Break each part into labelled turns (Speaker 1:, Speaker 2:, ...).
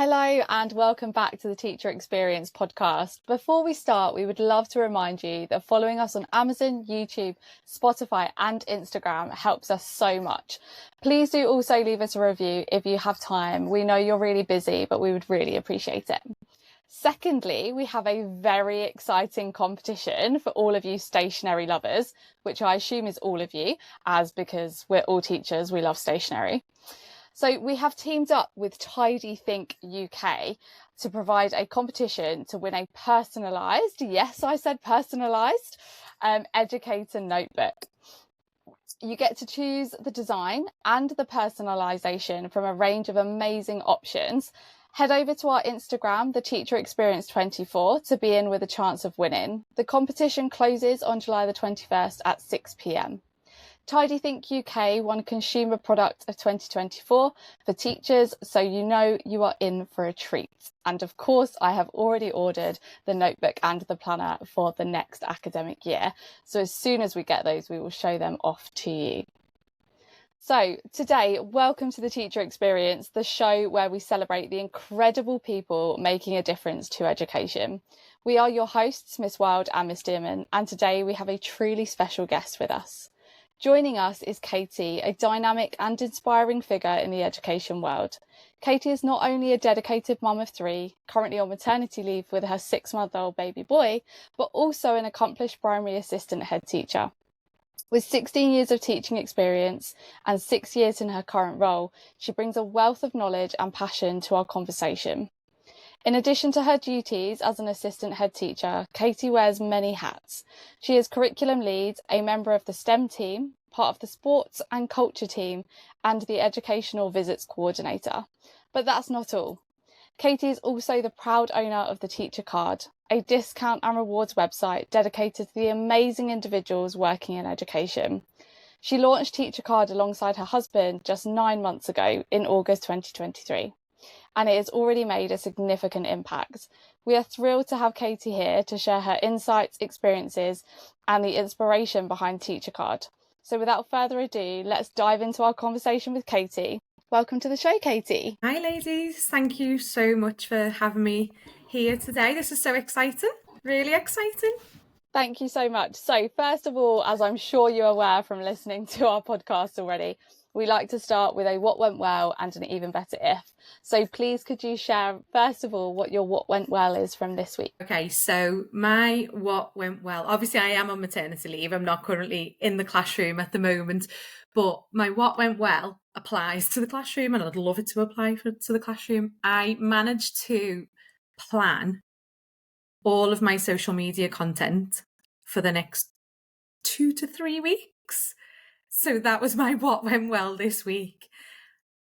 Speaker 1: Hello and welcome back to the Teacher Experience podcast. Before we start, we would love to remind you that following us on Amazon, YouTube, Spotify and Instagram helps us so much. Please do also leave us a review if you have time. We know you're really busy, but we would really appreciate it. Secondly, we have a very exciting competition for all of you stationery lovers, which I assume is all of you, as because we're all teachers, we love stationery. So we have teamed up with Tidy Think UK to provide a competition to win a personalised, yes, I said personalised, Educator notebook. You get to choose the design and the personalisation from a range of amazing options. Head over to our Instagram, the Teacher Experience 24, to be in with a chance of winning. The competition closes on July the 21st at 6 p.m. Tidy Think UK won Consumer Product of 2024 for teachers, so you know you are in for a treat. And of course, I have already ordered the notebook and the planner for the next academic year. So as soon as we get those, we will show them off to you. So today, welcome to the Teacher Experience, the show where we celebrate the incredible people making a difference to education. We are your hosts, Miss Wylde and Miss Dearman, and today we have a truly special guest with us. Joining us is Katie, a dynamic and inspiring figure in the education world. Katie is not only a dedicated mum of 3, currently on maternity leave with her 6-month-old baby boy, but also an accomplished primary assistant head teacher. With 16 years of teaching experience and 6 years in her current role, she brings a wealth of knowledge and passion to our conversation. In addition to her duties as an assistant head teacher, Katie wears many hats. She is curriculum lead, a member of the STEM team, part of the sports and culture team, and the educational visits coordinator. But that's not all. Katie is also the proud owner of the Teacher Card, a discount and rewards website dedicated to the amazing individuals working in education. She launched Teacher Card alongside her husband just 9 months ago in August 2023. And it has already made a significant impact. We are thrilled to have Katie here to share her insights, experiences, and the inspiration behind Teacher Card. So without further ado, let's dive into our conversation with Katie. Welcome to the show, Katie.
Speaker 2: Hi, ladies. Thank you so much for having me here today. This is so exciting, really exciting.
Speaker 1: Thank you so much. So first of all, as I'm sure you're aware from listening to our podcast already, we like to start with a what went well and an even better if. So please could you share, first of all, what your what went well is from this week?
Speaker 2: Okay, so my what went well, obviously I am on maternity leave. I'm not currently in the classroom at the moment, but my what went well applies to the classroom and I'd love it to apply to the classroom. I managed to plan all of my social media content for the next 2 to 3 weeks. So that was my what went well this week.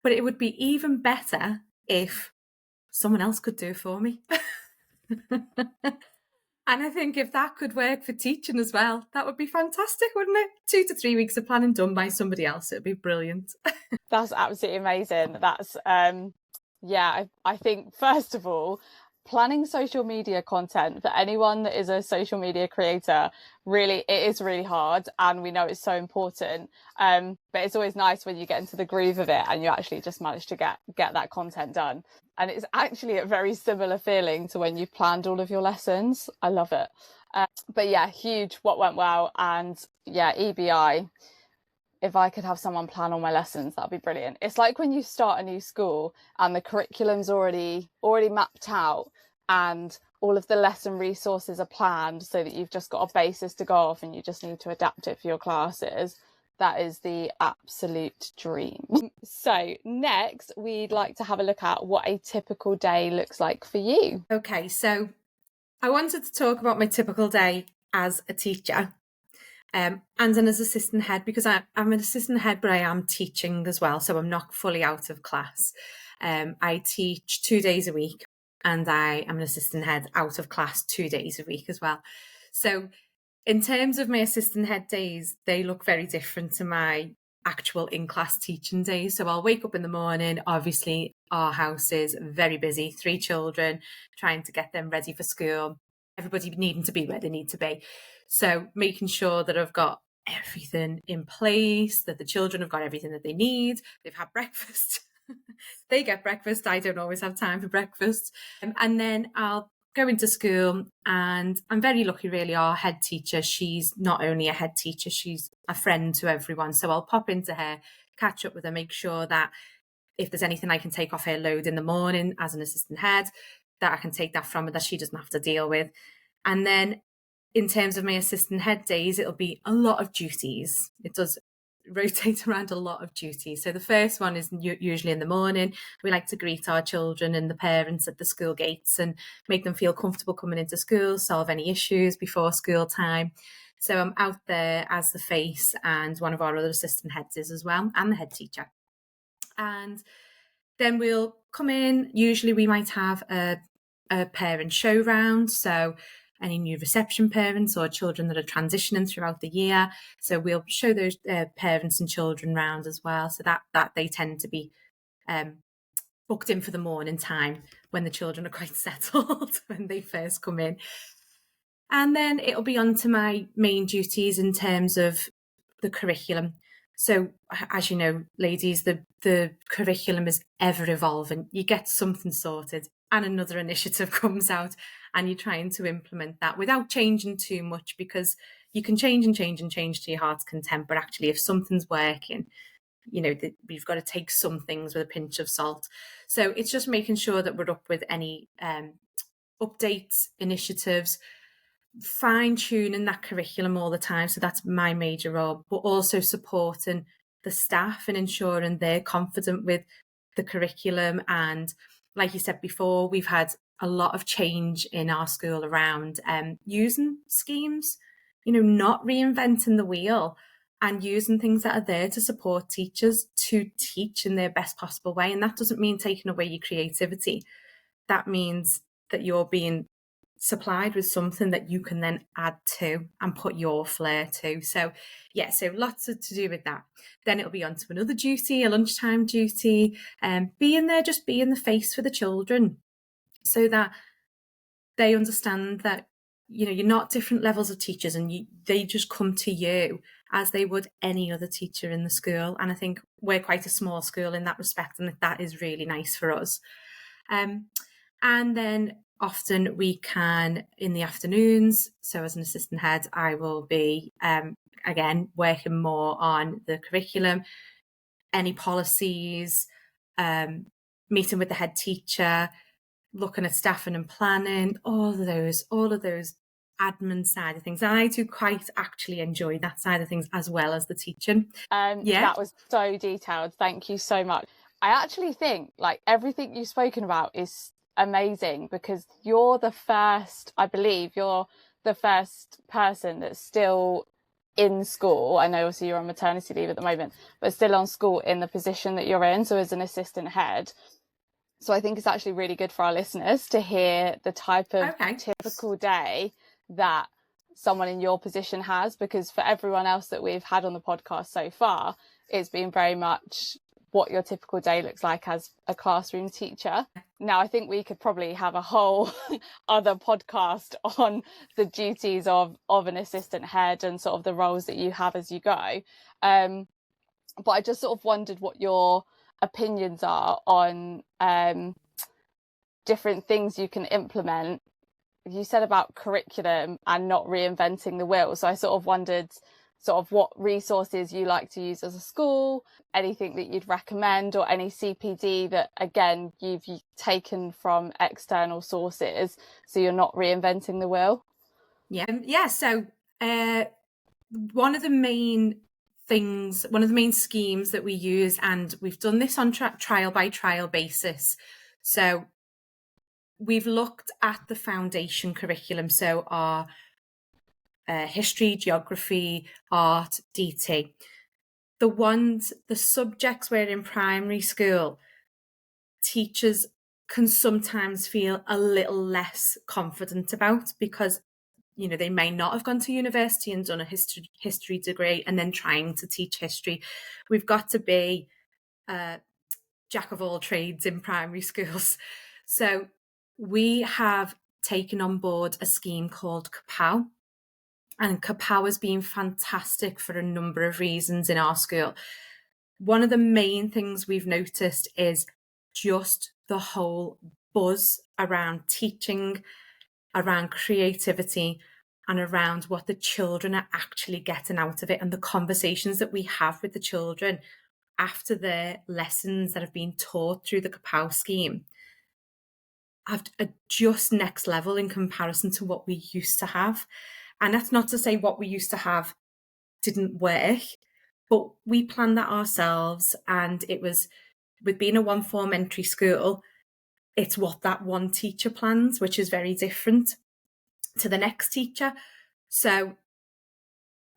Speaker 2: But it would be even better if someone else could do it for me. And I think if that could work for teaching as well, that would be fantastic, wouldn't it? 2 to 3 weeks of planning done by somebody else. It would be brilliant.
Speaker 1: That's absolutely amazing. That's, I think, first of all, planning social media content for anyone that is a social media creator, really, it is really hard. And we know it's so important. But it's always nice when you get into the groove of it and you actually just manage to get that content done. And it's actually a very similar feeling to when you've planned all of your lessons. I love it. But yeah, huge what went well. And yeah, EBI. If I could have someone plan all my lessons, that'd be brilliant. It's like when you start a new school and the curriculum's already mapped out and all of the lesson resources are planned so that you've just got a basis to go off and you just need to adapt it for your classes. That is the absolute dream. So next, we'd like to have a look at what a typical day looks like for you.
Speaker 2: Okay, so I wanted to talk about my typical day as a teacher. And then as assistant head, because I'm an assistant head, but I am teaching as well. So I'm not fully out of class. I teach 2 days a week and I am an assistant head out of class 2 days a week as well. So in terms of my assistant head days, they look very different to my actual in-class teaching days. So I'll wake up in the morning, obviously our house is very busy, 3 children, trying to get them ready for school, everybody needing to be where they need to be. So making sure that I've got everything in place, that the children have got everything that they need, they've had breakfast, They get breakfast. I don't always have time for breakfast. And then I'll go into school, and I'm very lucky, really. Our head teacher, she's not only a head teacher, she's a friend to everyone. So I'll pop into her, catch up with her, make sure that if there's anything I can take off her load in the morning as an assistant head, that I can take that from her, that she doesn't have to deal with. And then in terms of my assistant head days, it'll be a lot of duties. It does rotate around a lot of duties. So the first one is usually in the morning. We like to greet our children and the parents at the school gates and make them feel comfortable coming into school, solve any issues before school time. So I'm out there as the face, and one of our other assistant heads is as well, and the head teacher. And then we'll come in. Usually we might have a parent show round. So any new reception parents or children that are transitioning throughout the year. So we'll show those parents and children round as well. So that they tend to be booked in for the morning time when the children are quite settled when they first come in. And then it'll be on to my main duties in terms of the curriculum. So as you know, ladies, the curriculum is ever evolving. You get something sorted and another initiative comes out, and you're trying to implement that without changing too much, because you can change and change and change to your heart's content. But actually, if something's working, we've got to take some things with a pinch of salt. So it's just making sure that we're up with any updates, initiatives, fine-tuning that curriculum all the time. So that's my major role, but also supporting the staff and ensuring they're confident with the curriculum. And like you said before, we've had a lot of change in our school around using schemes, not reinventing the wheel, and using things that are there to support teachers to teach in their best possible way. And that doesn't mean taking away your creativity. That means that you're being supplied with something that you can then add to and put your flair to. So lots to do with that. Then it'll be on to another duty, a lunchtime duty, being there, just being the face for the children, so that they understand that you're not different levels of teachers, and they just come to you as they would any other teacher in the school. And I think we're quite a small school in that respect, and that is really nice for us. And then often we can, in the afternoons, so as an assistant head, I will be, again, working more on the curriculum, any policies, meeting with the head teacher, looking at staffing and planning, all of those admin side of things. And I do quite actually enjoy that side of things as well as the teaching.
Speaker 1: That was so detailed. Thank you so much. I actually think everything you've spoken about is amazing, because you're the first person that's still in school. I know obviously you're on maternity leave at the moment, but still on school in the position that you're in, so as an assistant head. So I think it's actually really good for our listeners to hear the type of typical day that someone in your position has, because for everyone else that we've had on the podcast so far, it's been very much what your typical day looks like as a classroom teacher. Now, I think we could probably have a whole other podcast on the duties of an assistant head and sort of the roles that you have as you go. But I just sort of wondered what your opinions are on different things you can implement. You said about curriculum and not reinventing the wheel. So I sort of wondered what resources you like to use as a school, anything that you'd recommend, or any CPD that, again, you've taken from external sources, so you're not reinventing the wheel.
Speaker 2: So one of the main schemes that we use, and we've done this on trial by trial basis. So we've looked at the foundation curriculum, so our history, geography, art, DT. The subjects where in primary school, teachers can sometimes feel a little less confident about, because they may not have gone to university and done a history degree and then trying to teach history. We've got to be jack of all trades in primary schools. So we have taken on board a scheme called Kapow. And Kapow has been fantastic for a number of reasons in our school. one of the main things we've noticed is just the whole buzz around teaching, around creativity, and around what the children are actually getting out of it, and the conversations that we have with the children after their lessons that have been taught through the Kapow scheme have just next level in comparison to what we used to have. And that's not to say what we used to have didn't work, but we planned that ourselves, and it was, with being a one form entry school, it's what that one teacher plans, which is very different to the next teacher. So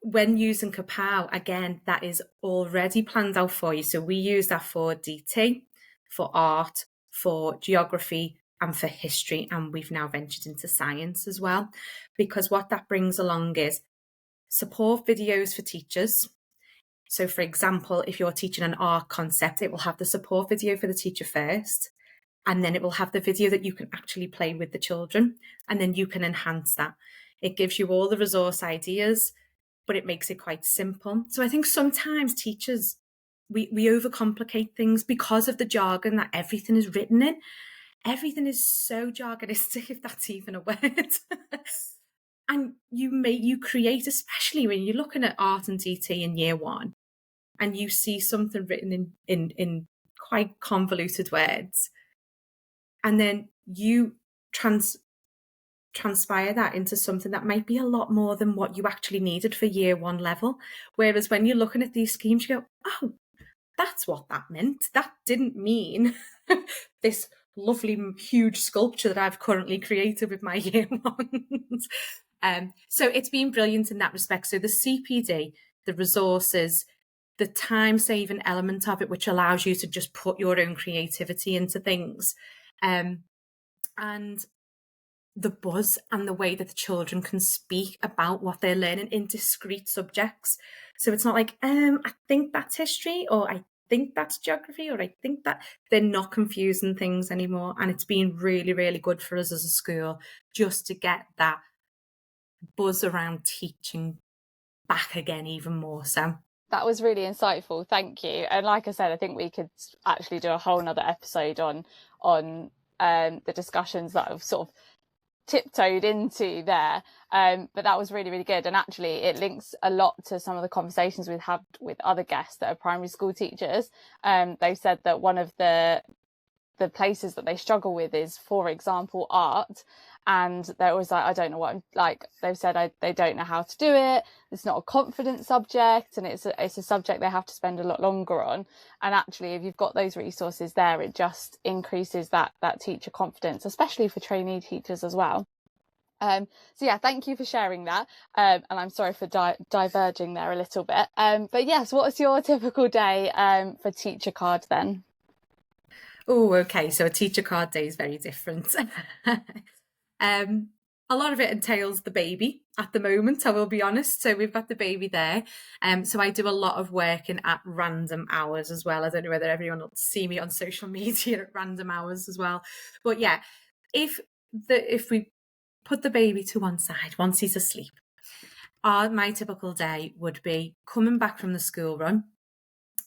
Speaker 2: when using Kapow, again, that is already planned out for you. So we use that for DT, for art, for geography, and for history. And we've now ventured into science as well, because what that brings along is support videos for teachers. So for example, if you're teaching an art concept, it will have the support video for the teacher first, and then it will have the video that you can actually play with the children, and then you can enhance that. It gives you all the resource ideas, but it makes it quite simple. So I think sometimes teachers, we overcomplicate things because of the jargon that everything is written in. Everything is so jargonistic, if that's even a word. And you create, especially when you're looking at art and DT in year one, and you see something written in quite convoluted words, and then you transpire that into something that might be a lot more than what you actually needed for year one level. Whereas when you're looking at these schemes, you go, oh, that's what that meant. That didn't mean this lovely, huge sculpture that I've currently created with my year ones. So it's been brilliant in that respect. So the CPD, the resources, the time-saving element of it, which allows you to just put your own creativity into things, and the buzz and the way that the children can speak about what they're learning in discrete subjects. So it's not like, I think that's history, or I think that's geography, or I think that. They're not confusing things anymore. And it's been really, really good for us as a school just to get that buzz around teaching back again even more so.
Speaker 1: That was really insightful. Thank you. And like I said, I think we could actually do a whole nother episode on the discussions that have sort of tiptoed into there, but that was really, really good. And actually it links a lot to some of the conversations we've had with other guests that are primary school teachers. They've said that one of the places that they struggle with is, for example, art, and they're always like, I don't know what I'm like. They've said they don't know how to do it. It's not a confident subject, and it's a subject they have to spend a lot longer on. And actually, if you've got those resources there, it just increases that teacher confidence, especially for trainee teachers as well. So yeah, thank you for sharing that. And I'm sorry for diverging there a little bit. But yes, what's your typical day for teacher card then?
Speaker 2: Oh, okay. So a teacher card day is very different. A lot of it entails the baby at the moment, I will be honest. So we've got the baby there. So I do a lot of working at random hours as well. I don't know whether everyone will see me on social media at random hours as well. But yeah, if we put the baby to one side once he's asleep, my typical day would be coming back from the school run,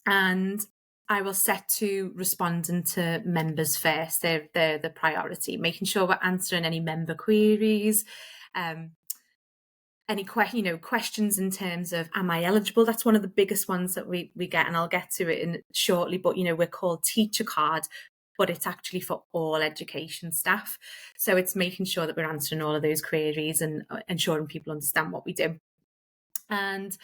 Speaker 2: and I will set to responding to members first. They're the priority, making sure we're answering any member queries, any questions in terms of, am I eligible? That's one of the biggest ones that we get, and I'll get to it in shortly. But we're called Teacher Card, but it's actually for all education staff. So it's making sure that we're answering all of those queries and ensuring people understand what we do. And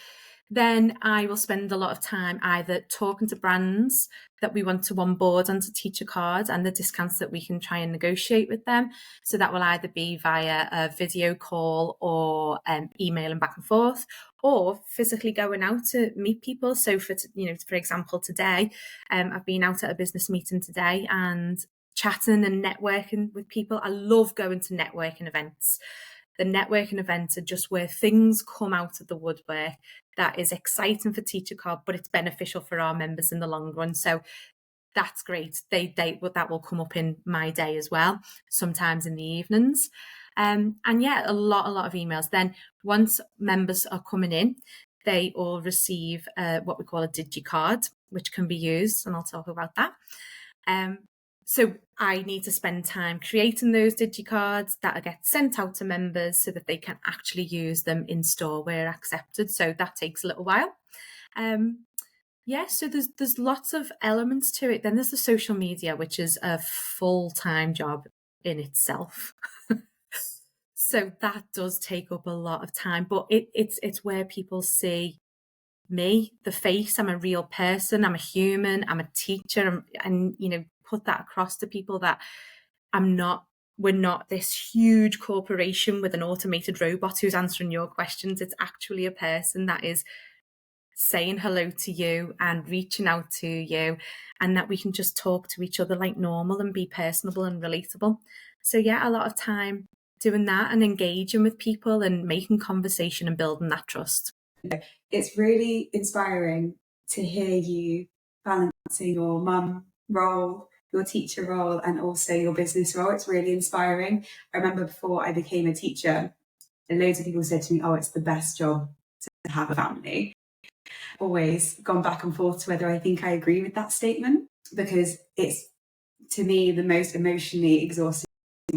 Speaker 2: then I will spend a lot of time either talking to brands that we want to onboard onto Teacher Card and the discounts that we can try and negotiate with them. So that will either be via a video call or emailing back and forth, or physically going out to meet people. So for example, today, I've been out at a business meeting today and chatting and networking with people. I love going to networking events. The networking events are just where things come out of the woodwork that is exciting for Teacher Card, but it's beneficial for our members in the long run. So that's great. That will come up in my day as well, sometimes in the evenings. And yeah, a lot of emails. Then once members are coming in, they all receive what we call a digicard, which can be used, and I'll talk about that. So I need to spend time creating those digicards that get sent out to members so that they can actually use them in store where accepted. So that takes a little while. So there's lots of elements to it. Then there's the social media, which is a full-time job in itself. So that does take up a lot of time, but it's where people see me, the face. I'm a real person. I'm a human. I'm a teacher, and put that across to people that we're not this huge corporation with an automated robot who's answering your questions. It's actually a person that is saying hello to you and reaching out to you, and that we can just talk to each other like normal and be personable and relatable. So yeah, a lot of time doing that and engaging with people and making conversation and building that trust.
Speaker 3: It's really inspiring to hear you balancing your mum role, your teacher role, and also your business role. It's really inspiring. I remember before I became a teacher, loads of people said to me, oh, it's the best job to have a family. Always gone back and forth to whether I think I agree with that statement, because it's, to me, the most emotionally exhausting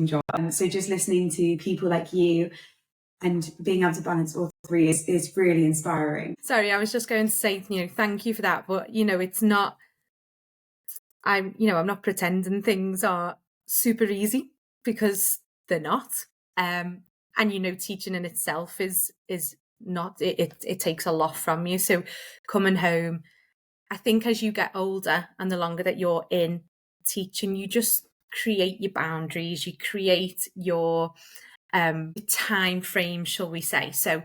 Speaker 3: job. And so just listening to people like you and being able to balance all three is really inspiring.
Speaker 2: Sorry, I was just going to say, thank you for that. But, it's not, I'm not pretending things are super easy, because they're not. And, teaching in itself is not, it takes a lot from you. So coming home, I think as you get older and the longer that you're in teaching, you just create your boundaries, you create your time frame, shall we say. So,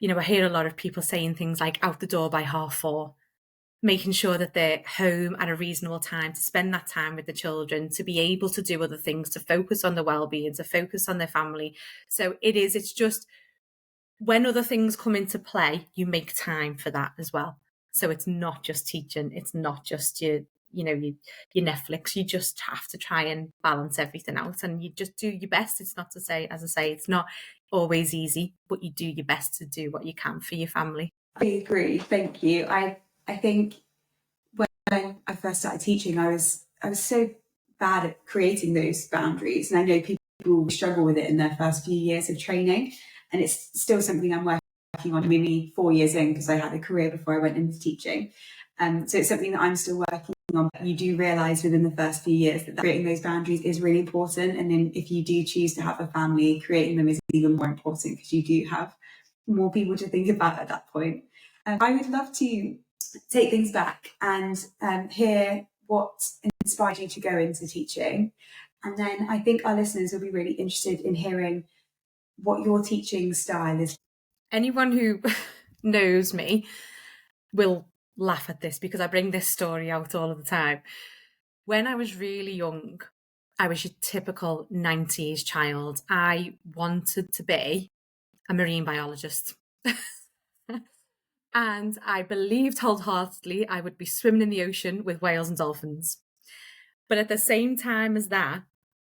Speaker 2: I hear a lot of people saying things like out the door by 4:30, making sure that they're home at a reasonable time to spend that time with the children, to be able to do other things, to focus on their well-being, to focus on their family. So it's just when other things come into play, you make time for that as well. So it's not just teaching, it's not just your Netflix. You just have to try and balance everything out, and you just do your best. It's not to say, as I say, it's not always easy, but you do your best to do what you can for your family.
Speaker 3: I agree. Thank you. I think when I first started teaching, I was so bad at creating those boundaries, and I know people struggle with it in their first few years of training, and it's still something I'm working on. I'm only 4 years in, because I had a career before I went into teaching. So it's something that I'm still working on. But you do realise within the first few years that creating those boundaries is really important. And then if you do choose to have a family, creating them is even more important, because you do have more people to think about at that point. I would love to take things back and hear what inspired you to go into teaching. And then I think our listeners will be really interested in hearing what your teaching style is.
Speaker 2: Anyone who knows me will laugh at this, because I bring this story out all of the time. When I was really young, I was your typical 90s child. I wanted to be a marine biologist. And I believed wholeheartedly I would be swimming in the ocean with whales and dolphins. But at the same time as that,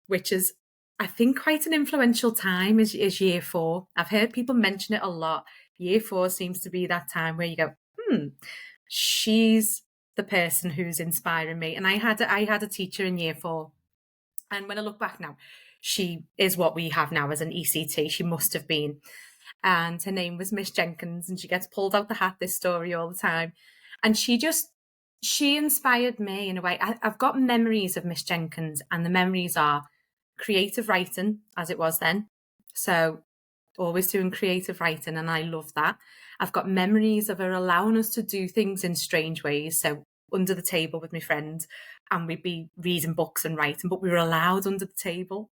Speaker 2: which is, I think, quite an influential time, is year 4. I've heard people mention it a lot. Year 4 seems to be that time where you go, she's the person who's inspiring me. And I had a teacher in year 4. And when I look back now, she is what we have now as an ECT. She must have been. And her name was Miss Jenkins, and she gets pulled out the hat, this story, all the time. And she inspired me in a way. I've got memories of Miss Jenkins, and the memories are creative writing, as it was then. So always doing creative writing, and I love that. I've got memories of her allowing us to do things in strange ways. So under the table with my friend, and we'd be reading books and writing, but we were allowed under the table.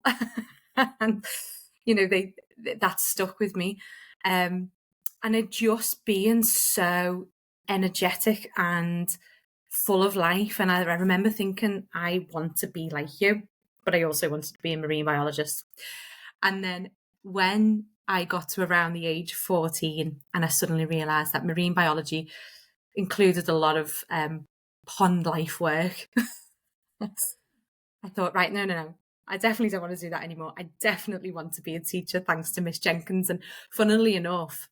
Speaker 2: And, that stuck with me. And it just being so energetic and full of life. And I remember thinking, I want to be like you, but I also wanted to be a marine biologist. And then when I got to around the age of 14, and I suddenly realised that marine biology included a lot of pond life work, I thought, right, no. I definitely don't want to do that anymore. I definitely want to be a teacher, thanks to Miss Jenkins. And funnily enough,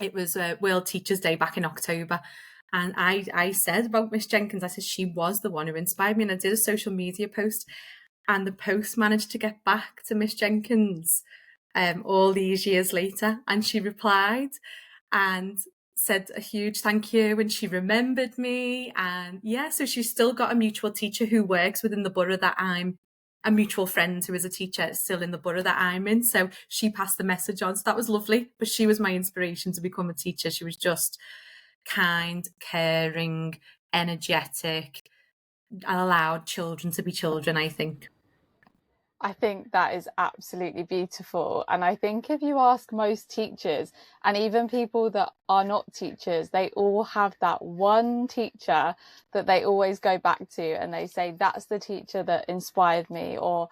Speaker 2: it was World Teachers' Day back in October. And I said about Miss Jenkins, I said she was the one who inspired me. And I did a social media post, and the post managed to get back to Miss Jenkins all these years later. And she replied and said a huge thank you, and she remembered me. And yeah, so she's still got a mutual teacher who works within the borough that I'm, a mutual friend who is a teacher still in the borough that I'm in. So she passed the message on. So that was lovely. But she was my inspiration to become a teacher. She was just kind, caring, energetic, allowed children to be children, I think.
Speaker 1: I think that is absolutely beautiful. And I think if you ask most teachers, and even people that are not teachers, they all have that one teacher that they always go back to, and they say, that's the teacher that inspired me, or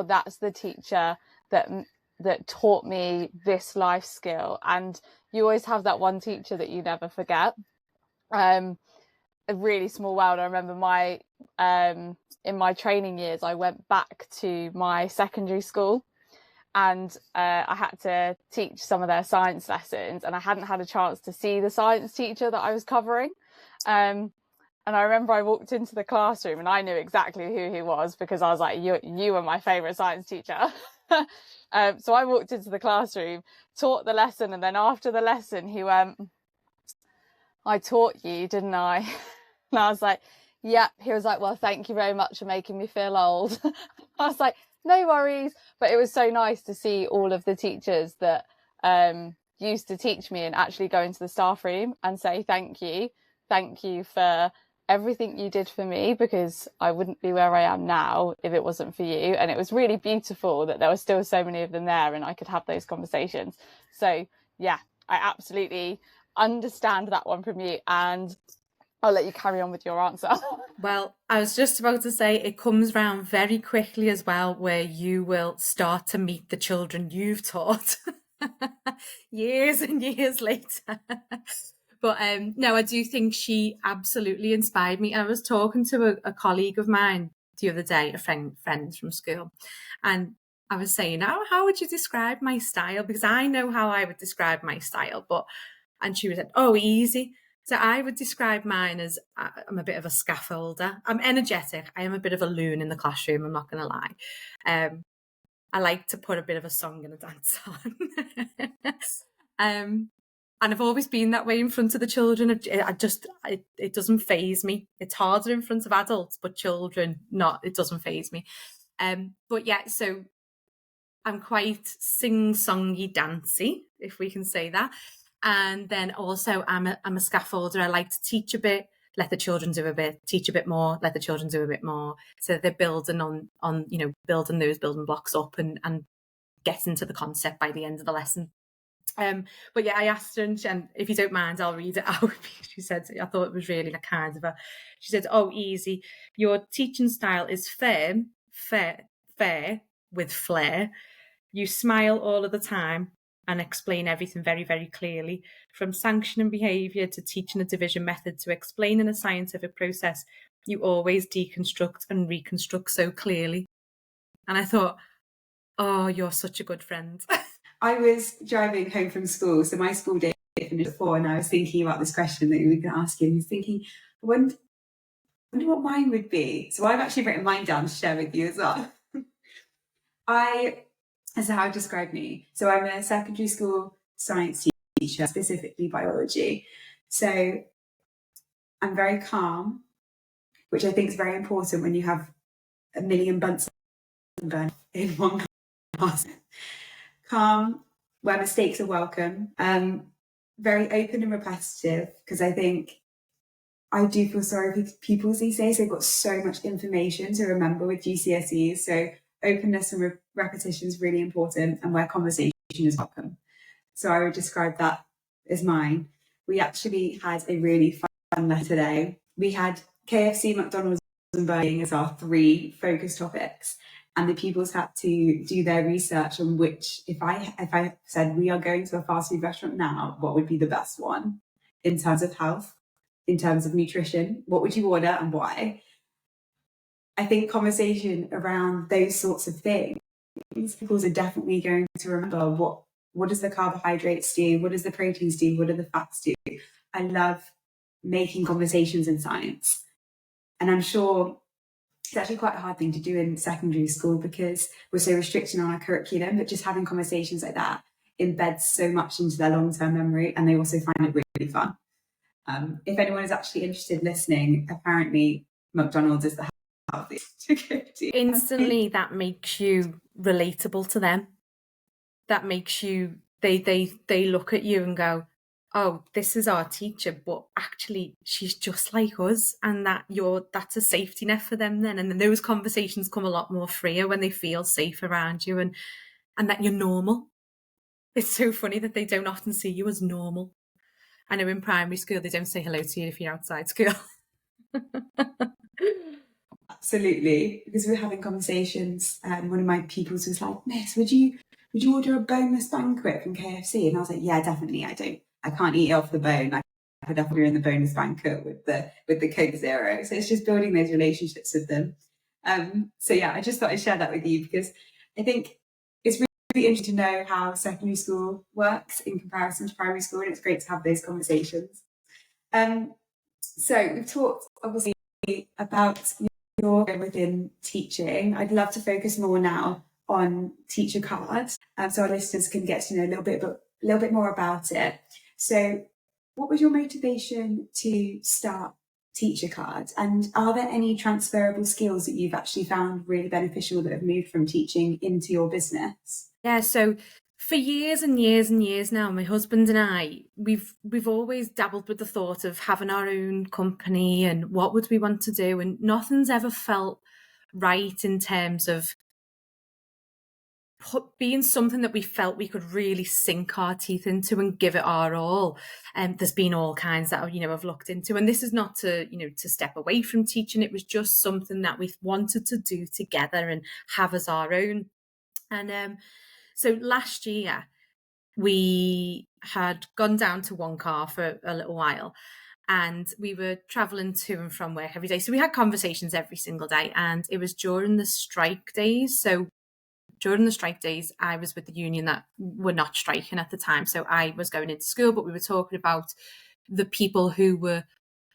Speaker 1: that's the teacher that taught me this life skill. And you always have that one teacher that you never forget. A really small world. I remember my in my training years, I went back to my secondary school, and I had to teach some of their science lessons, and I hadn't had a chance to see the science teacher that I was covering. And I remember I walked into the classroom, and I knew exactly who he was, because I was like, you were my favourite science teacher. So I walked into the classroom, taught the lesson, and then after the lesson he went, I taught you, didn't I? And I was like, yeah. He was like, well, thank you very much for making me feel old. I was like, no worries. But it was so nice to see all of the teachers that used to teach me and actually go into the staff room and say thank you for everything you did for me, because I wouldn't be where I am now if it wasn't for you. And it was really beautiful that there were still so many of them there and I could have those conversations. So yeah, I absolutely understand that one from you, and I'll let you carry on with your answer.
Speaker 2: Well, I was just about to say, it comes round very quickly as well, where you will start to meet the children you've taught years and years later. But no, I do think she absolutely inspired me. I was talking to a colleague of mine the other day, a friend from school, and I was saying, how would you describe my style? Because I know how I would describe my style, and she was like, oh, easy. So I would describe mine as, I'm a bit of a scaffolder. I'm energetic. I am a bit of a loon in the classroom, I'm not going to lie. I like to put a bit of a song and a dance on. And I've always been that way in front of the children. It doesn't faze me. It's harder in front of adults, but children, it doesn't faze me. But yeah, so I'm quite sing-songy, dancey, if we can say that. And then also I'm a scaffolder. I like to teach a bit, let the children do a bit, teach a bit more, let the children do a bit more. So they're building on building those building blocks up and getting to the concept by the end of the lesson. But yeah, I asked her, and if you don't mind, I'll read it out. She said, I thought it was really kind of her. She said, oh, easy. Your teaching style is firm, fair with flair. You smile all of the time and explain everything very, very clearly, from sanctioning behaviour to teaching a division method to explaining a scientific process. You always deconstruct and reconstruct so clearly. And I thought, oh, you're such a good friend.
Speaker 3: I was driving home from school, so my school day finished at 4, and I was thinking about this question that we were going to ask you. I was thinking, I wonder what mine would be. So I've actually written mine down to share with you as well. As how I describe me. So I'm a secondary school science teacher, specifically biology. So I'm very calm, which I think is very important when you have a million Bunsen burners in one class. Calm, where mistakes are welcome. Very open and repetitive, because I think I do feel sorry for people these days. They've got so much information to remember with GCSEs. So openness and repetition is really important, and where conversation is welcome. So I would describe that as mine. We actually had a really fun lesson today. We had KFC, McDonald's and Burger King as our 3 focus topics, and the pupils had to do their research on which, if I said we are going to a fast food restaurant now, what would be the best one in terms of health, in terms of nutrition, what would you order and why? I think conversation around those sorts of things, people are definitely going to remember what What does the carbohydrates do? What does the proteins do? What do the fats do? I love making conversations in science. And I'm sure it's actually quite a hard thing to do in secondary school because we're so restricted on our curriculum, but just having conversations like that embeds so much into their long-term memory, and they also find it really fun. If anyone is actually interested in listening, apparently McDonald's is the healthiest to go to.
Speaker 2: Instantly, that makes you relatable to them. That makes you, they look at you and go, oh, this is our teacher, but actually she's just like us, and that's a safety net for them then. And then those conversations come a lot more freer when they feel safe around you and that you're normal. It's so funny that they don't often see you as normal. I know in primary school they don't say hello to you if you're outside school.
Speaker 3: Absolutely, because we were having conversations, and one of my pupils was like, "Miss, would you order a boneless banquet from KFC?" And I was like, "Yeah, definitely. I can't eat it off the bone. I could definitely in the boneless banquet with the Coke Zero." So it's just building those relationships with them. So yeah, I just thought I'd share that with you because I think it's really interesting to know how secondary school works in comparison to primary school, and it's great to have those conversations. So we've talked obviously about your within teaching. I'd love to focus more now on Teacher Cards, so our listeners can get to know a little bit more about it. So, what was your motivation to start Teacher Cards, and are there any transferable skills that you've actually found really beneficial that have moved from teaching into your business?
Speaker 2: Yeah, so for years and years and years now, my husband and I, we've always dabbled with the thought of having our own company and what would we want to do, and nothing's ever felt right in terms of being something that we felt we could really sink our teeth into and give it our all. And there's been all kinds that I've looked into, and this is not to to step away from teaching. It was just something that we wanted to do together and have as our own. And so last year we had gone down to one car for a little while, and we were traveling to and from work every day. So we had conversations every single day, and it was during the strike days. So during the strike days, I was with the union that were not striking at the time. So I was going into school, but we were talking about the people who were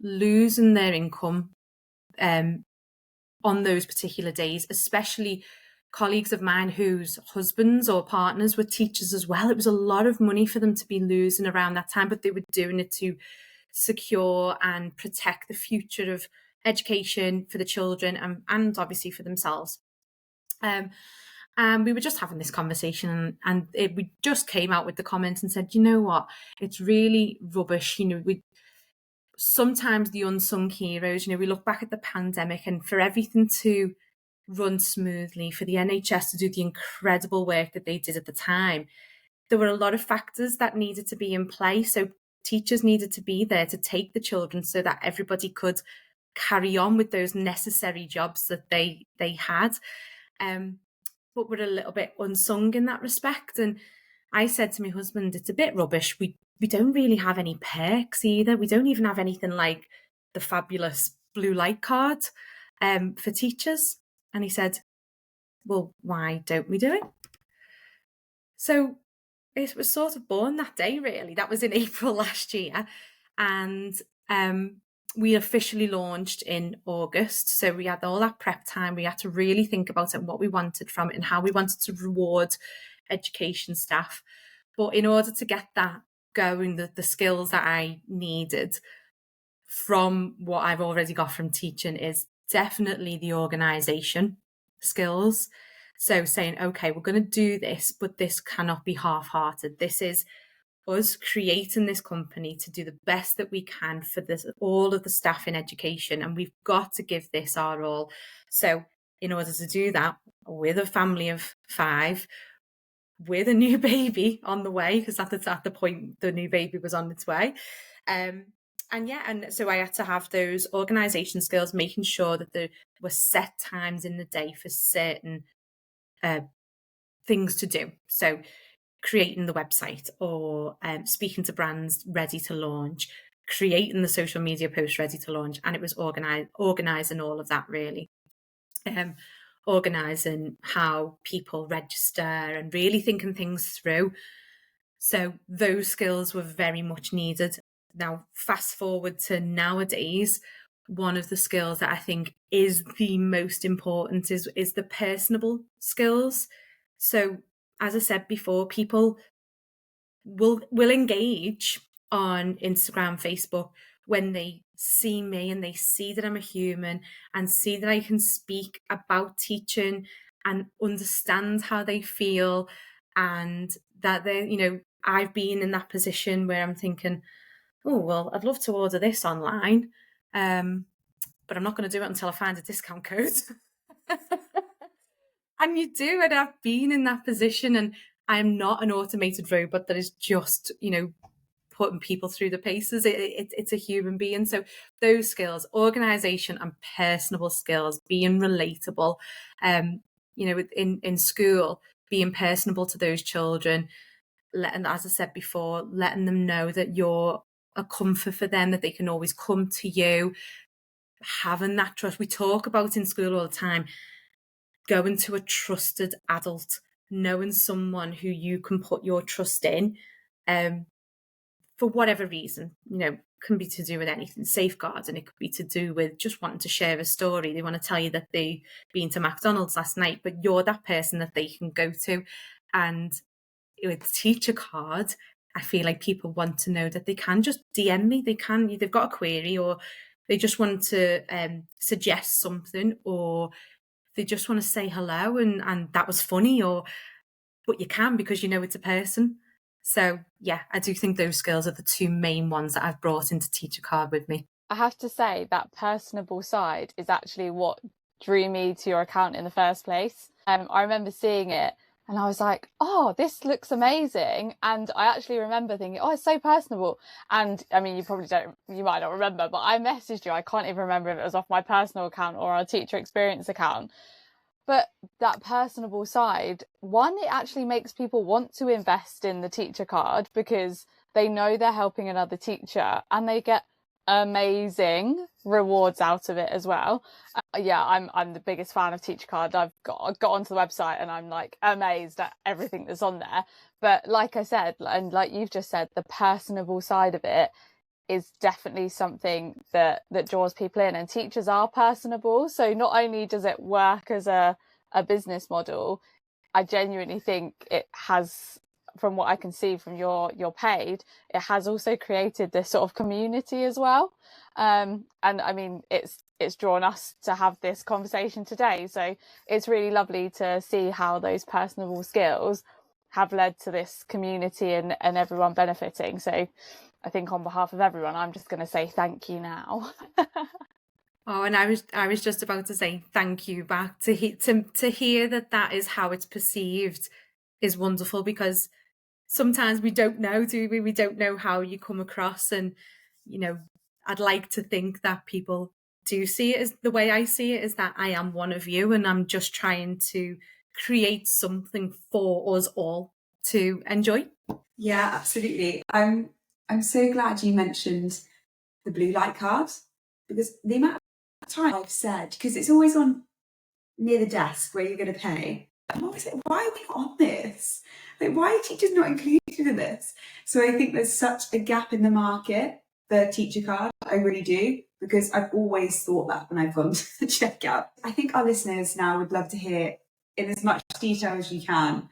Speaker 2: losing their income on those particular days, especially colleagues of mine whose husbands or partners were teachers as well. It was a lot of money for them to be losing around that time, but they were doing it to secure and protect the future of education for the children and obviously for themselves. And we were just having this conversation, and we just came out with the comment and said, you know what, it's really rubbish. Sometimes the unsung heroes, we look back at the pandemic, and for everything to run smoothly, for the NHS to do the incredible work that they did at the time, there were a lot of factors that needed to be in play. So teachers needed to be there to take the children so that everybody could carry on with those necessary jobs that they had. But we're a little bit unsung in that respect. And I said to my husband, it's a bit rubbish. We don't really have any perks either. We don't even have anything like the fabulous blue light card for teachers. And he said, well, why don't we do it? So it was sort of born that day, really. That was in April last year. And we officially launched in August. So we had all that prep time. We had to really think about it, what we wanted from it and how we wanted to reward education staff. But in order to get that going, the skills that I needed from what I've already got from teaching is definitely the organisation skills. So saying, okay, we're going to do this, but this cannot be half-hearted. This is us creating this company to do the best that we can for all of the staff in education, and we've got to give this our all. So in order to do that, with a family of 5, with a new baby on the way, because at the point the new baby was on its way, and so I had to have those organisation skills, making sure that there were set times in the day for certain things to do. So creating the website, or speaking to brands ready to launch, creating the social media post ready to launch. And it was organising all of that, really. Organising how people register and really thinking things through. So those skills were very much needed. Now, fast forward to nowadays, one of the skills that I think is the most important is the personable skills. So, as I said before, people will engage on Instagram, Facebook when they see me and they see that I'm a human and see that I can speak about teaching and understand how they feel, and that they, I've been in that position where I'm thinking, oh, well, I'd love to order this online, but I'm not going to do it until I find a discount code. And you do, and I've been in that position, and I'm not an automated robot that is just, putting people through the paces. It's a human being. So those skills, organization and personable skills, being relatable, in school, being personable to those children, letting, as I said before, letting them know that you're a comfort for them, that they can always come to you, having that trust. We talk about in school all the time, going to a trusted adult, knowing someone who you can put your trust in, for whatever reason, can be to do with anything, safeguards, and it could be to do with just wanting to share a story. They want to tell you that they've been to McDonald's last night, but you're that person that they can go to. And with Teacher Card, I feel like people want to know that they can just DM me. They've got a query, or they just want to suggest something, or they just want to say hello and that was funny, but you can, because it's a person. So yeah, I do think those skills are the two main ones that I've brought into Teacher Card with me.
Speaker 1: I have to say that personable side is actually what drew me to your account in the first place. I remember seeing it and I was like, oh, this looks amazing. And I actually remember thinking, oh, it's so personable. And I mean, you might not remember, but I messaged you. I can't even remember if it was off my personal account or our teacher experience account. But that personable side, one, it actually makes people want to invest in the Teacher Card because they know they're helping another teacher and they get amazing rewards out of it as well. I'm the biggest fan of Teacher Card. I've got onto the website and I'm like amazed at everything that's on there. But like I said, and like you've just said, the personable side of it is definitely something that draws people in, and teachers are personable. So not only does it work as a business model, I genuinely think it has, from what I can see from your paid, it has also created this sort of community as well. And I mean, it's drawn us to have this conversation today. So it's really lovely to see how those personable skills have led to this community and everyone benefiting. So I think on behalf of everyone, I'm just going to say thank you now.
Speaker 2: Oh, and I was just about to say thank you back. To hear that is how it's perceived is wonderful, because sometimes we don't know, do we? We don't know how you come across, and I'd like to think that people do see it as the way I see it, is that I am one of you, and I'm just trying to create something for us all to enjoy.
Speaker 3: Yeah, absolutely. I'm so glad you mentioned the blue light card, because the amount of time I've said, because it's always on near the desk where you're going to pay, I'm always like, why are we not on this? Like, why are teachers not included in this? So I think there's such a gap in the market for Teacher Card. I really do, because I've always thought that when I've gone to the checkout. I think our listeners now would love to hear, in as much detail as you can,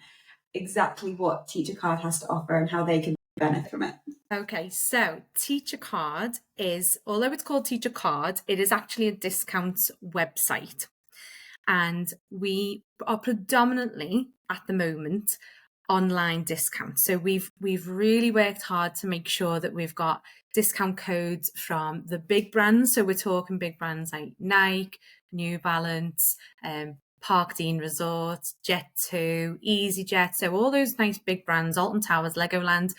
Speaker 3: exactly what Teacher Card has to offer and how they can benefit from it.
Speaker 2: Okay, so Teacher Card is, although it's called Teacher Card, it is actually a discount website. And we are predominantly, at the moment, online discounts. So we've really worked hard to make sure that we've got discount codes from the big brands. So we're talking big brands like Nike, New Balance, Park Dean Resorts, Jet2, EasyJet. So all those nice big brands, Alton Towers, Legoland,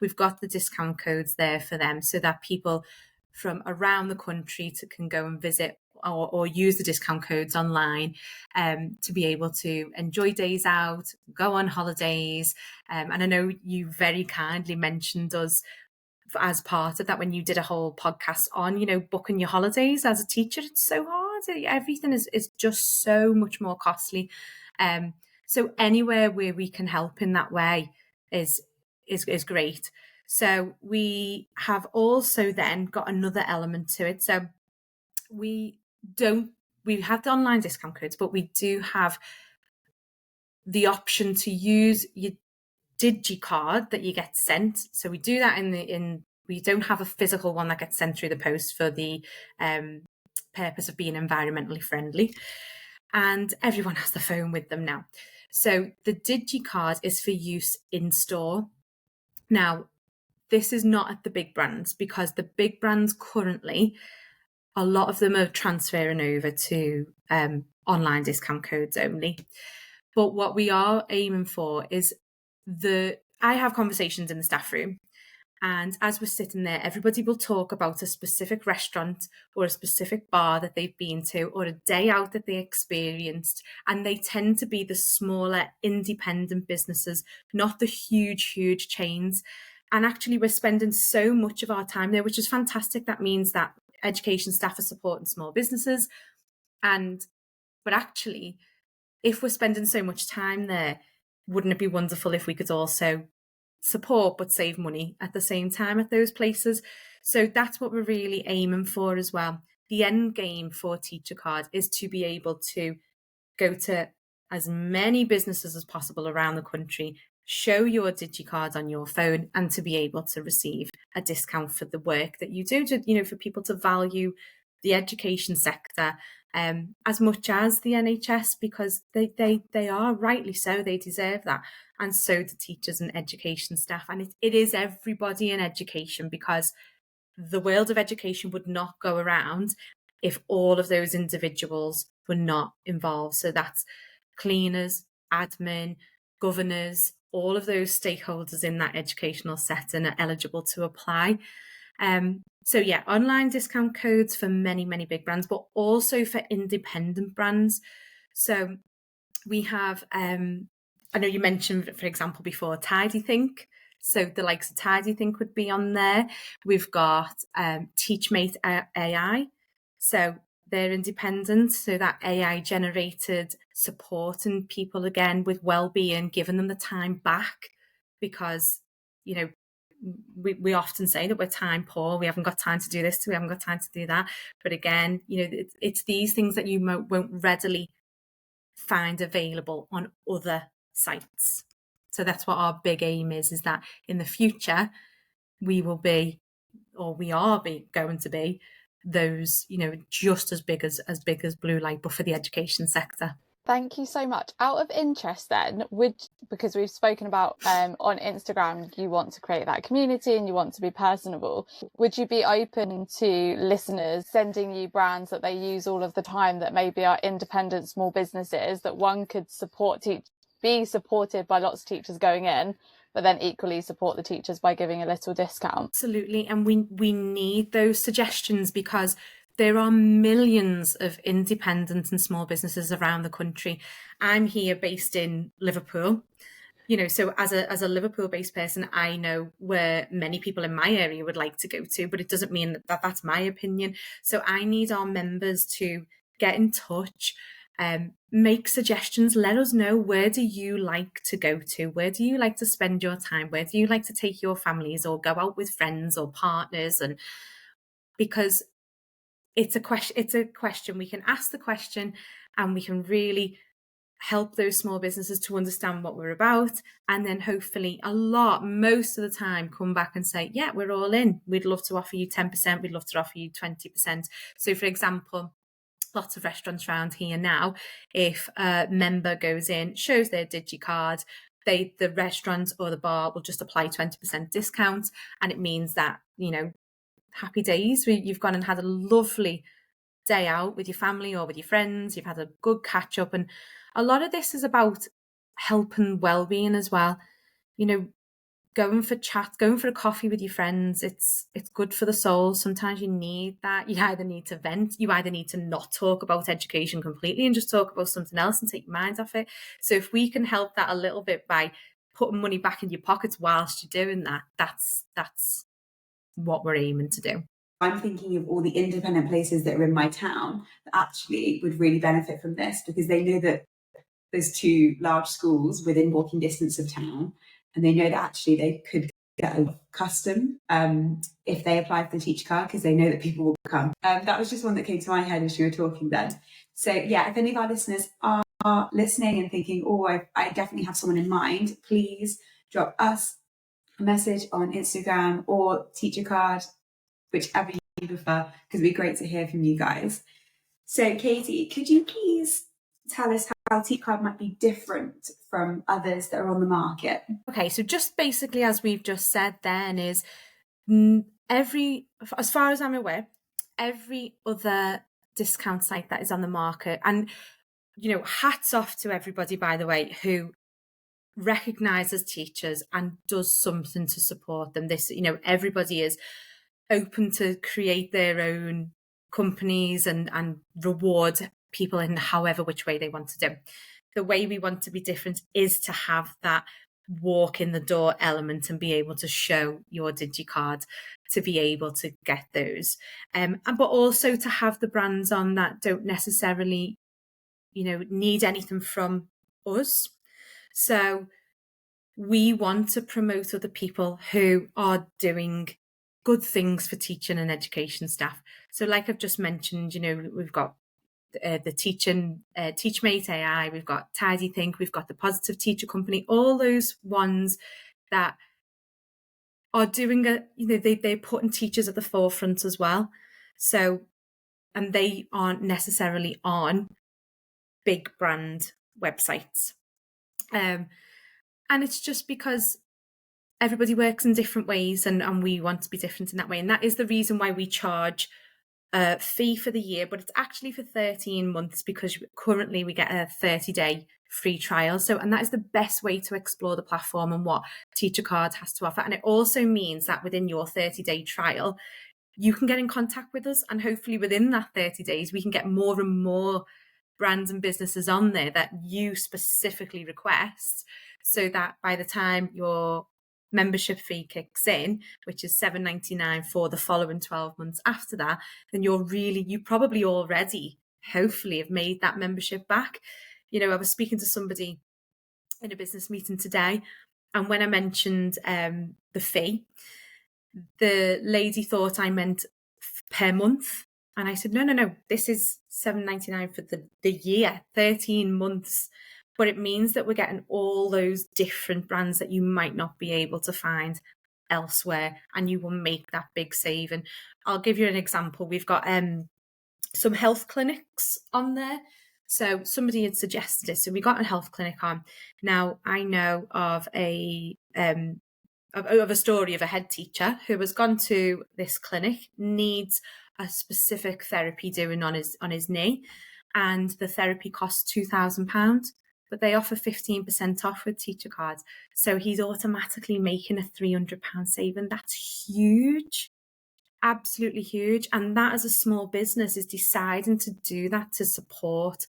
Speaker 2: we've got the discount codes there for them, so that people from around the country can go and visit or use the discount codes online to be able to enjoy days out, go on holidays. And I know you very kindly mentioned us as part of that when you did a whole podcast on, booking your holidays as a teacher. It's so hard. Everything is just so much more costly. So anywhere where we can help in that way is is great. So we have also then got another element to it. So we have the online discount codes, but we do have the option to use your digicard that you get sent. So we do that we don't have a physical one that gets sent through the post for the purpose of being environmentally friendly. And everyone has the phone with them now. So the digicard is for use in store. Now, this is not at the big brands, because the big brands currently, a lot of them are transferring over to online discount codes only. But what we are aiming for is I have conversations in the staff room, and as we're sitting there, everybody will talk about a specific restaurant or a specific bar that they've been to, or a day out that they experienced. And they tend to be the smaller independent businesses, not the huge chains. And actually, we're spending so much of our time there, which is fantastic. That means that education staff are supporting small businesses. But actually, if we're spending so much time there, wouldn't it be wonderful if we could also support but save money at the same time at those places? So that's what we're really aiming for as well. The end game for Teacher Card is to be able to go to as many businesses as possible around the country, show your digicard on your phone, and to be able to receive a discount for the work that you do, for people to value the education sector as much as the NHS, because they are, rightly so, they deserve that. And so do teachers and education staff. And it is everybody in education, because the world of education would not go around if all of those individuals were not involved. So that's cleaners, admin, governors, all of those stakeholders in that educational setting are eligible to apply. So yeah, online discount codes for many big brands, but also for independent brands. So we have, I know you mentioned, for example, before, TidyThink. So the likes of TidyThink would be on there. We've got Teachmate AI. So they're independent. So that AI generated supporting people again with well-being, giving them the time back, because, we often say that we're time poor. We haven't got time to do this. We haven't got time to do that. But again, it's these things that you won't readily find available on other sites. So that's what our big aim is that in the future we will be, or we are going to be, those, just as big as Blue Light, but for the education sector.
Speaker 1: Thank you so much. Out of interest then, because we've spoken about on Instagram, you want to create that community and you want to be personable, would you be open to listeners sending you brands that they use all of the time that maybe are independent small businesses that one could be supported by lots of teachers going in, but then equally support the teachers by giving a little discount?
Speaker 2: Absolutely. And we need those suggestions, because there are millions of independent and small businesses around the country. I'm here based in Liverpool, so as a Liverpool-based person, I know where many people in my area would like to go to, but it doesn't mean that that's my opinion. So I need our members to get in touch, make suggestions, let us know, where do you like to go to? Where do you like to spend your time? Where do you like to take your families or go out with friends or partners? And because it's a question, we can ask the question and we can really help those small businesses to understand what we're about, and then hopefully most of the time come back and say, yeah, we're all in, we'd love to offer you 10%, we'd love to offer you 20%. So for example, lots of restaurants around here now, if a member goes in, shows their digicard, the restaurant or the bar will just apply 20% discount, and it means that, happy days, you've gone and had a lovely day out with your family or with your friends, you've had a good catch up. And a lot of this is about health and well-being as well. Going for chat, going for a coffee with your friends, it's good for the soul. Sometimes you need that. You either need to vent, you either need to not talk about education completely and just talk about something else and take your mind off it. So if we can help that a little bit by putting money back in your pockets whilst you're doing that, that's what we're aiming to do.
Speaker 3: I'm thinking of all the independent places that are in my town that actually would really benefit from this, because they know that there's two large schools within walking distance of town, and they know that actually they could get a custom if they apply for the teacher card, because they know that people will come. That was just one that came to my head as you were talking then. So yeah, if any of our listeners are listening and thinking, oh, I definitely have someone in mind, please drop us a message on Instagram or teacher card, whichever you prefer, because it'd be great to hear from you guys. So Katie, could you please tell us how teacher card might be different from others that are on the market?
Speaker 2: Okay, so just basically as we've just said then is as far as I'm aware, every other discount site that is on the market, and hats off to everybody, by the way, who recognises teachers and does something to support them. This, everybody is open to create their own companies and reward people in however which way they want to do. The way we want to be different is to have that walk in the door element and be able to show your digicard to be able to get those, but also to have the brands on that don't necessarily need anything from us. So we want to promote other people who are doing good things for teaching and education staff. So like I've just mentioned, we've got the Teachmate AI, we've got Tidy Think, we've got the Positive Teacher Company, all those ones that are doing they're putting teachers at the forefront as well. So, and they aren't necessarily on big brand websites. And it's just because everybody works in different ways and we want to be different in that way. And that is the reason why we charge a fee for the year, but it's actually for 13 months because currently we get a 30-day free trial. So, and that is the best way to explore the platform and what Teacher Card has to offer. And it also means that within your 30-day trial, you can get in contact with us, and hopefully within that 30 days, we can get more and more brands and businesses on there that you specifically request, so that by the time your membership fee kicks in, which is $7.99 for the following 12 months after that, then you probably already hopefully have made that membership back. I was speaking to somebody in a business meeting today, and when I mentioned the fee, the lady thought I meant per month. And I said, no, this is $7.99 for the year, 13 months. But it means that we're getting all those different brands that you might not be able to find elsewhere, and you will make that big save. And I'll give you an example. We've got some health clinics on there. So somebody had suggested it. So we got a health clinic on. Now, I know of a story of a head teacher who has gone to this clinic, needs a specific therapy doing on his knee, and the therapy costs £2,000, but they offer 15% off with teacher cards. So he's automatically making a £300 saving. That's huge, absolutely huge. And that, as a small business, is deciding to do that to support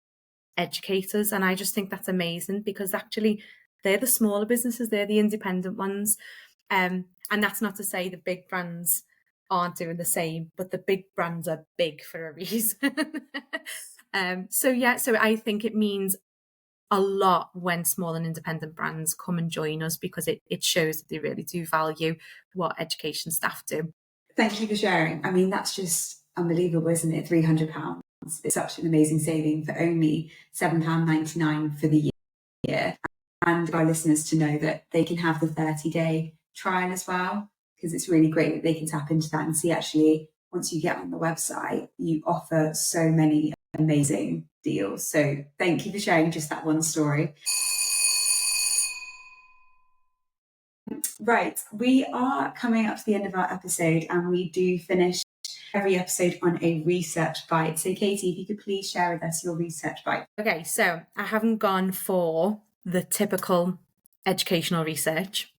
Speaker 2: educators. And I just think that's amazing, because actually they're the smaller businesses, they're the independent ones. And that's not to say the big brands aren't doing the same, but the big brands are big for a reason. So I think it means a lot when small and independent brands come and join us, because it shows that they really do value what education staff do.
Speaker 3: Thank you for sharing. I mean, that's just unbelievable, isn't it? £300. It's such an amazing saving for only £7.99 for the year. And our listeners to know that they can have the 30-day trial as well, because it's really great that they can tap into that and see, actually, once you get on the website, you offer so many amazing deals. So thank you for sharing just that one story. Right, we are coming up to the end of our episode, and we do finish every episode on a research bite. So Katie, if you could please share with us your research bite.
Speaker 2: Okay, so I haven't gone for the typical educational research,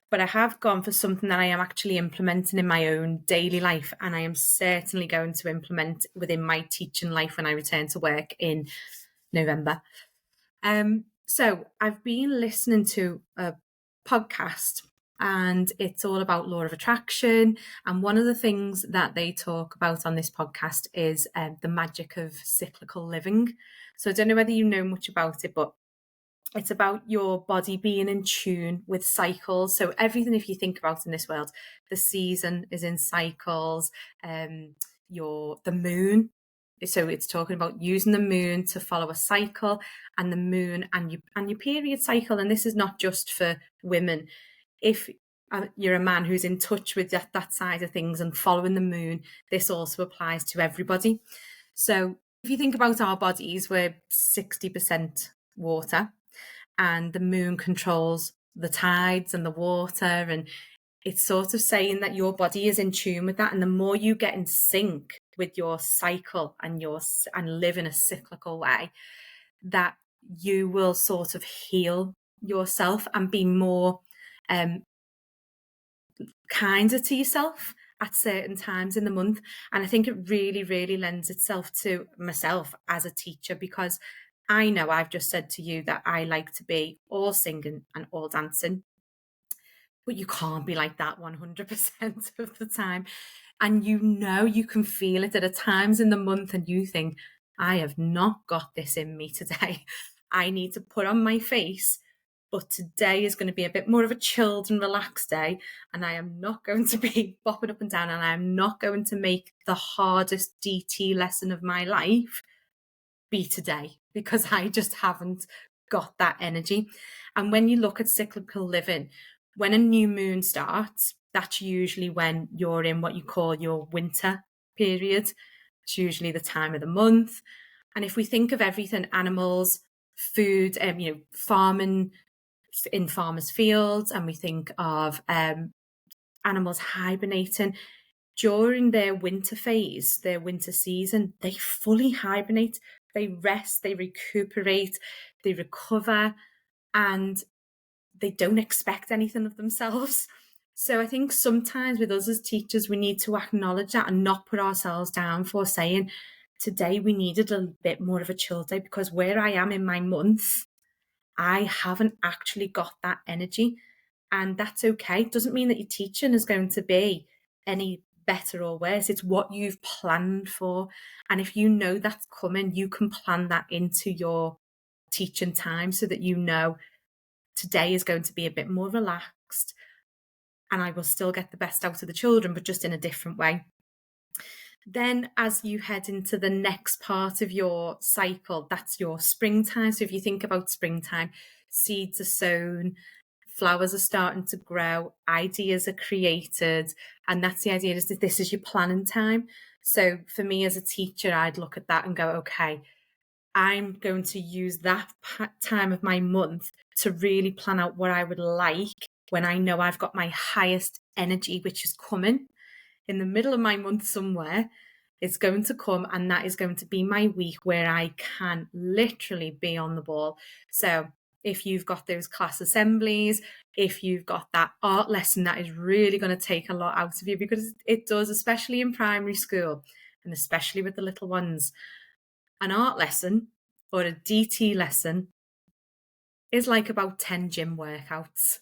Speaker 2: but I have gone for something that I am actually implementing in my own daily life, and I am certainly going to implement within my teaching life when I return to work in November. So I've been listening to a podcast, and it's all about law of attraction. And one of the things that they talk about on this podcast is the magic of cyclical living. So I don't know whether you know much about it, but It's about your body being in tune with cycles. So everything, if you think about in this world, the season is in cycles. The moon. So it's talking about using the moon to follow a cycle, and the moon and your period cycle. And this is not just for women. If you're a man who's in touch with that side of things and following the moon, this also applies to everybody. So if you think about our bodies, we're 60% water, and the moon controls the tides and the water, and it's sort of saying that your body is in tune with that. And the more you get in sync with your cycle and live in a cyclical way, that you will sort of heal yourself and be more kinder to yourself at certain times in the month. And I think it really, really lends itself to myself as a teacher, because I know I've just said to you that I like to be all singing and all dancing, but you can't be like that 100% of the time. And you can feel it at times in the month, and you think, I have not got this in me today. I need to put on my face, but today is going to be a bit more of a chilled and relaxed day, and I am not going to be bopping up and down, and I am not going to make the hardest DT lesson of my life be today, because I just haven't got that energy. And when you look at cyclical living, when a new moon starts, that's usually when you're in what you call your winter period. It's usually the time of the month. And if we think of everything, animals, food, farming in farmers' fields, and we think of animals hibernating during their winter phase, their winter season, they fully hibernate, they rest, they recuperate, they recover, and they don't expect anything of themselves. So I think sometimes with us as teachers, we need to acknowledge that and not put ourselves down for saying, today we needed a bit more of a chill day, because where I am in my month, I haven't actually got that energy. And that's okay. It doesn't mean that your teaching is going to be any better or worse. It's what you've planned for. And if you know that's coming, you can plan that into your teaching time, so that you know today is going to be a bit more relaxed, and I will still get the best out of the children, but just in a different way. Then as you head into the next part of your cycle, that's your springtime. So if you think about springtime, seeds are sown, flowers are starting to grow, ideas are created, and that's the idea, is that this is your planning time. So for me as a teacher, I'd look at that and go, okay, I'm going to use that time of my month to really plan out what I would like when I know I've got my highest energy, which is coming in the middle of my month somewhere. It's going to come, and that is going to be my week where I can literally be on the ball. So if you've got those class assemblies, if you've got that art lesson, that is really going to take a lot out of you, because it does, especially in primary school and especially with the little ones. An art lesson or a DT lesson is like about 10 gym workouts.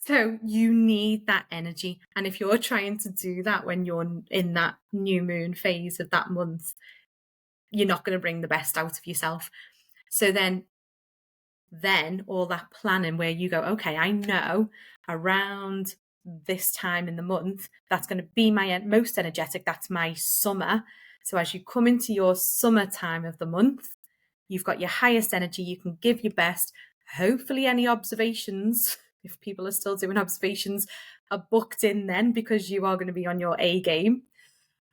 Speaker 2: So you need that energy. And if you're trying to do that when you're in that new moon phase of that month, you're not going to bring the best out of yourself. So then all that planning where you go, okay, I know around this time in the month, that's going to be my most energetic. That's my summer. So as you come into your summer time of the month, you've got your highest energy, you can give your best. Hopefully any observations, if people are still doing observations, are booked in then, because you are going to be on your A game.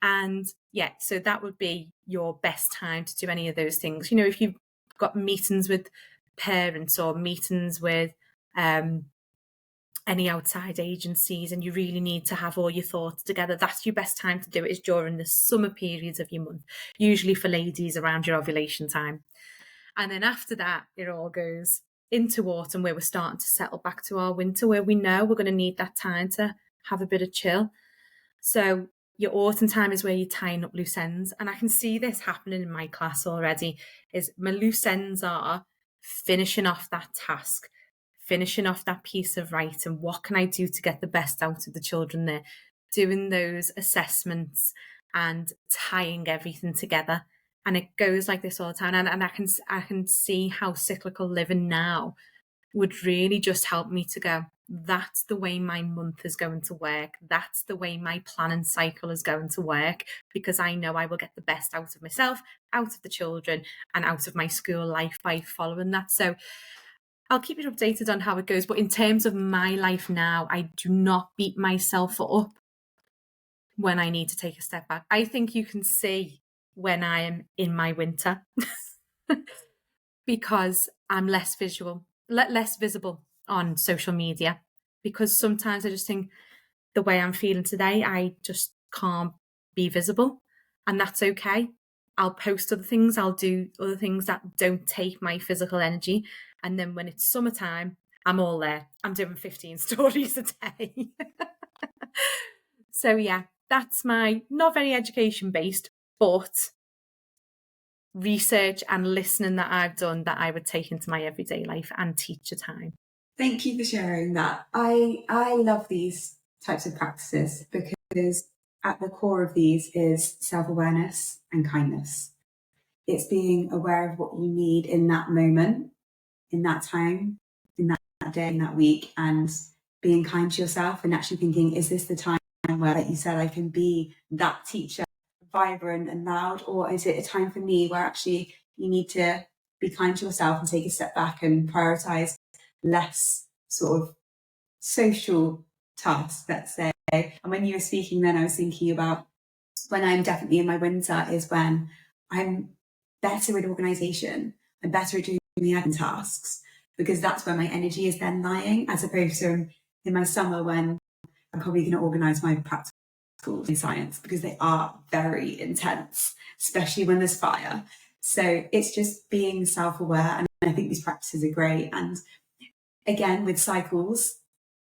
Speaker 2: And yeah, so that would be your best time to do any of those things. You know, if you've got meetings with parents or meetings with any outside agencies, and you really need to have all your thoughts together, that's your best time to do it, is during the summer periods of your month, usually for ladies around your ovulation time. And then after that, it all goes into autumn, where we're starting to settle back to our winter, where we know we're going to need that time to have a bit of chill. So your autumn time is where you're tying up loose ends. And I can see this happening in my class already, is my loose ends are finishing off that task, finishing off that piece of writing. What can I do to get the best out of the children there? Doing those assessments and tying everything together. And it goes like this all the time. And I can see how cyclical living now would really just help me to go, that's the way my month is going to work. That's the way my planning cycle is going to work, because I know I will get the best out of myself, out of the children, and out of my school life by following that. So I'll keep you updated on how it goes. But in terms of my life now, I do not beat myself up when I need to take a step back. I think you can see when I am in my winter because I'm less visible on social media, because sometimes I just think the way I'm feeling today, I just can't be visible, and that's okay. I'll post other things, I'll do other things that don't take my physical energy, and then when it's summertime, I'm all there. I'm doing 15 stories a day. So yeah, that's my not very education based, but research and listening that I've done that I would take into my everyday life and teacher time.
Speaker 3: Thank you for sharing that. I love these types of practices because at the core of these is self-awareness and kindness. It's being aware of what you need in that moment, in that time, in that day, in that week, and being kind to yourself and actually thinking, is this the time where, like you said, I can be that teacher, vibrant and loud, or is it a time for me where actually you need to be kind to yourself and take a step back and prioritize less sort of social tasks, let's say. And when you were speaking then, I was thinking about when I'm definitely in my winter is when I'm better with organisation. I'm better at doing the admin tasks, because that's where my energy is then lying, as opposed to in my summer when I'm probably going to organise my practicals in science, because they are very intense, especially when there's fire. So it's just being self-aware, and I think these practices are great. And again, with cycles,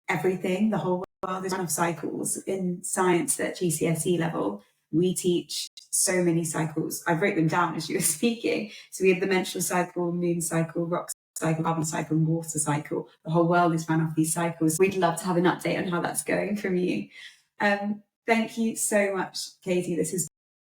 Speaker 3: everything, the whole world is run off cycles. In science at GCSE level, we teach so many cycles. I've written them down as you were speaking. So we have the menstrual cycle, moon cycle, rock cycle, carbon cycle, and water cycle. The whole world is run off these cycles. We'd love to have an update on how that's going from you. Thank you so much, Katie. This has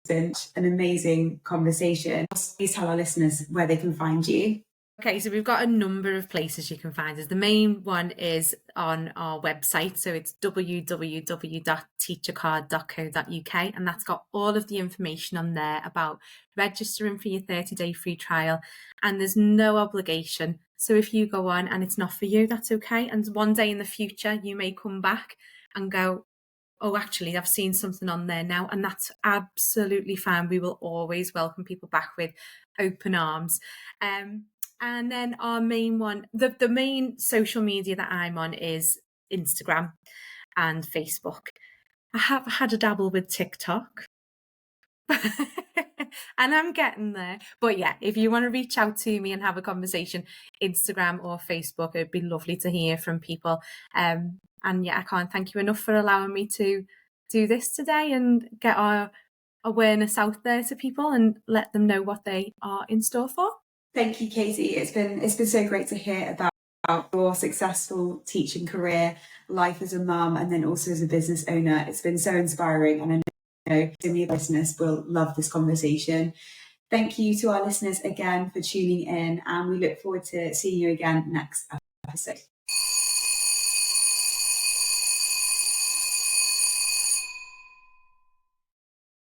Speaker 3: been an amazing conversation. Please tell our listeners where they can find you.
Speaker 2: Okay, so we've got a number of places you can find us. The main one is on our website, so it's www.teachercard.co.uk, and that's got all of the information on there about registering for your 30-day free trial, and there's no obligation. So if you go on and it's not for you, that's okay. And one day in the future, you may come back and go, oh, actually, I've seen something on there now, and that's absolutely fine. We will always welcome people back with open arms. And then our main one, the main social media that I'm on is Instagram and Facebook. I have had a dabble with TikTok. And I'm getting there. But yeah, if you want to reach out to me and have a conversation, Instagram or Facebook, it'd be lovely to hear from people. And yeah, I can't thank you enough for allowing me to do this today and get our awareness out there to people and let them know what they are in store for.
Speaker 3: Thank you, Katie. It's been so great to hear about your successful teaching career, life as a mum, and then also as a business owner. It's been so inspiring, and I know so many listeners will love this conversation. Thank you to our listeners again for tuning in, and we look forward to seeing you again next episode.